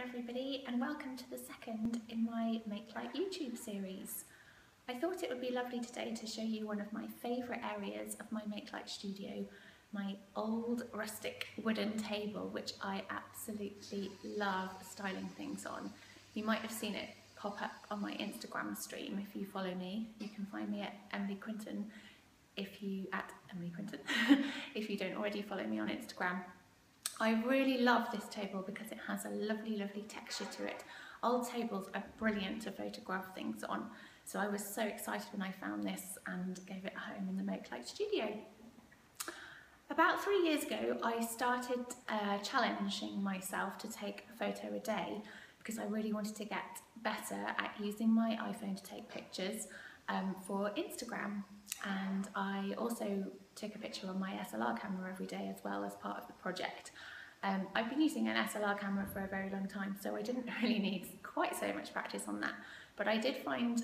everybody, and welcome to the second in my Makelight YouTube series. I thought it would be lovely today to show you one of my favourite areas of my Makelight Studio, my old rustic wooden table, which I absolutely love styling things on. You might have seen it pop up on my Instagram stream if you follow me. You can find me at Emily Quinton if you don't already follow me on Instagram. I really love this table because it has a lovely texture to it. Old tables are brilliant to photograph things on, so I was so excited when I found this and gave it a home in the Makelight Studio. About 3 years ago I started challenging myself to take a photo a day because I really wanted to get better at using my iPhone to take pictures for Instagram, and I also took a picture on my SLR camera every day as well as part of the project. I've been using an SLR camera for a very long time, so I didn't really need quite so much practice on that, but I did find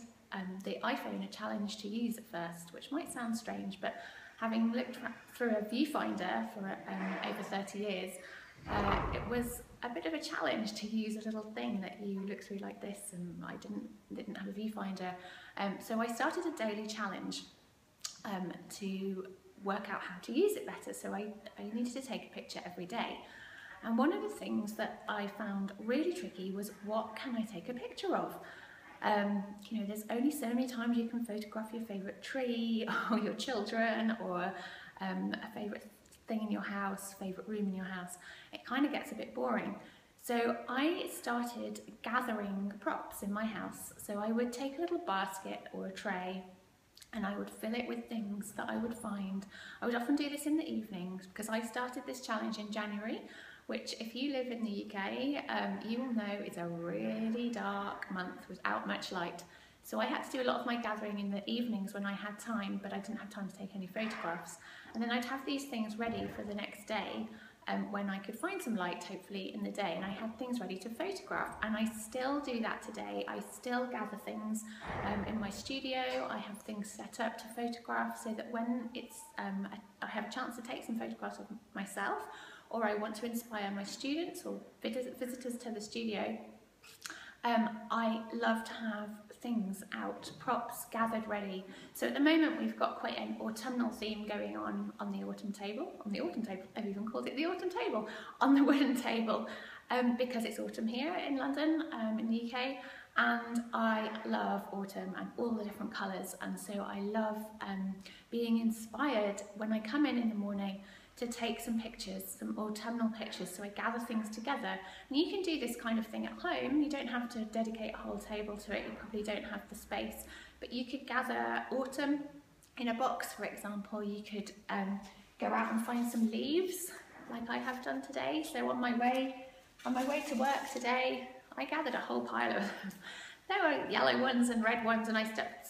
the iPhone a challenge to use at first, which might sound strange, but having looked through a viewfinder for over 30 years, it was a bit of a challenge to use a little thing that you look through like this, and I didn't have a viewfinder. So I started a daily challenge to work out how to use it better. So I needed to take a picture every day. And one of the things that I found really tricky was, what can I take a picture of? You know, there's only so many times you can photograph your favourite tree or your children or a favourite thing in your house, favourite room in your house. It kind of gets a bit boring. So I started gathering props in my house. So I would take a little basket or a tray and I would fill it with things that I would find. I would often do this in the evenings because I started this challenge in January, which, if you live in the UK, you will know is a really dark month without much light. So I had to do a lot of my gathering in the evenings when I had time, but I didn't have time to take any photographs. And then I'd have these things ready for the next day when I could find some light, hopefully, in the day, and I had things ready to photograph. And I still do that today. I still gather things in my studio. I have things set up to photograph so that when it's I have a chance to take some photographs of myself, or I want to inspire my students or visitors to the studio, I love to have things out, props gathered ready. So at the moment we've got quite an autumnal theme going on the autumn table. I've even called it the autumn table, on the wooden table, because it's autumn here in London, in the UK, and I love autumn and all the different colours, and so I love being inspired when I come in the morning to take some pictures, some autumnal pictures. So I gather things together, and you can do this kind of thing at home. You don't have to dedicate a whole table to it, you probably don't have the space, but you could gather autumn in a box, for example. You could go out and find some leaves like I have done today. So on my way to work today, I gathered a whole pile of them. There were yellow ones and red ones, and I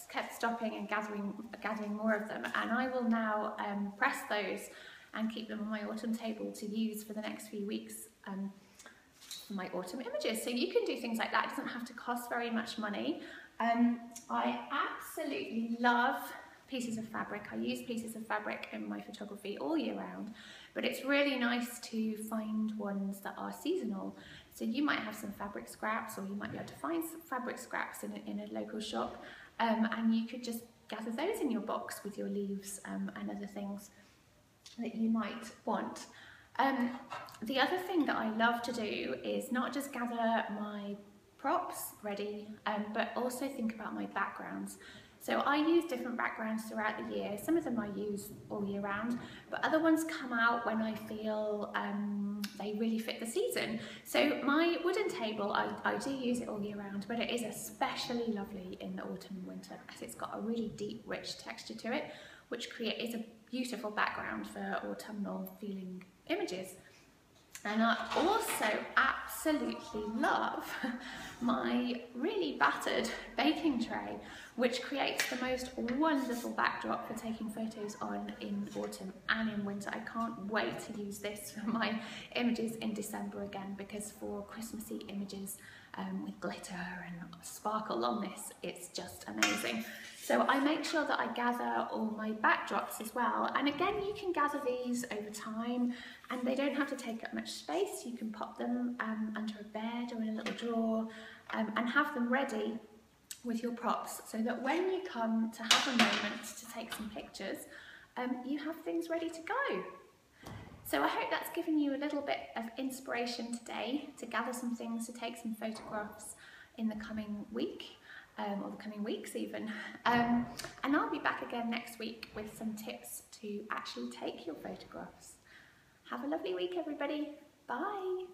kept stopping and gathering more of them, and I will now press those and keep them on my autumn table to use for the next few weeks for my autumn images. So you can do things like that. It doesn't have to cost very much money. I absolutely love pieces of fabric. I use pieces of fabric in my photography all year round, but it's really nice to find ones that are seasonal. So you might have some fabric scraps, or you might be able to find some fabric scraps in a local shop, and you could just gather those in your box with your leaves and other things that you might want. The other thing that I love to do is not just gather my props ready, but also think about my backgrounds. So I use different backgrounds throughout the year. Some of them I use all year round, but other ones come out when I feel they really fit the season. So my wooden table, I do use it all year round, but it is especially lovely in the autumn and winter because it's got a really deep, rich texture to it, which is a beautiful background for autumnal feeling images. And I also absolutely love my really battered baking tray, which creates the most wonderful backdrop for taking photos on in autumn and in winter. I can't wait to use this for my images in December again, because for Christmassy images with glitter and sparkle on this. It's just amazing. So I make sure that I gather all my backdrops as well. And again, you can gather these over time and they don't have to take up much space. You can pop them under a bed or in a little drawer and have them ready with your props so that when you come to have a moment to take some pictures, you have things ready to go. So I hope that's given you a little bit of inspiration today to gather some things, to take some photographs in the coming week, or the coming weeks even. And I'll be back again next week with some tips to actually take your photographs. Have a lovely week, everybody. Bye.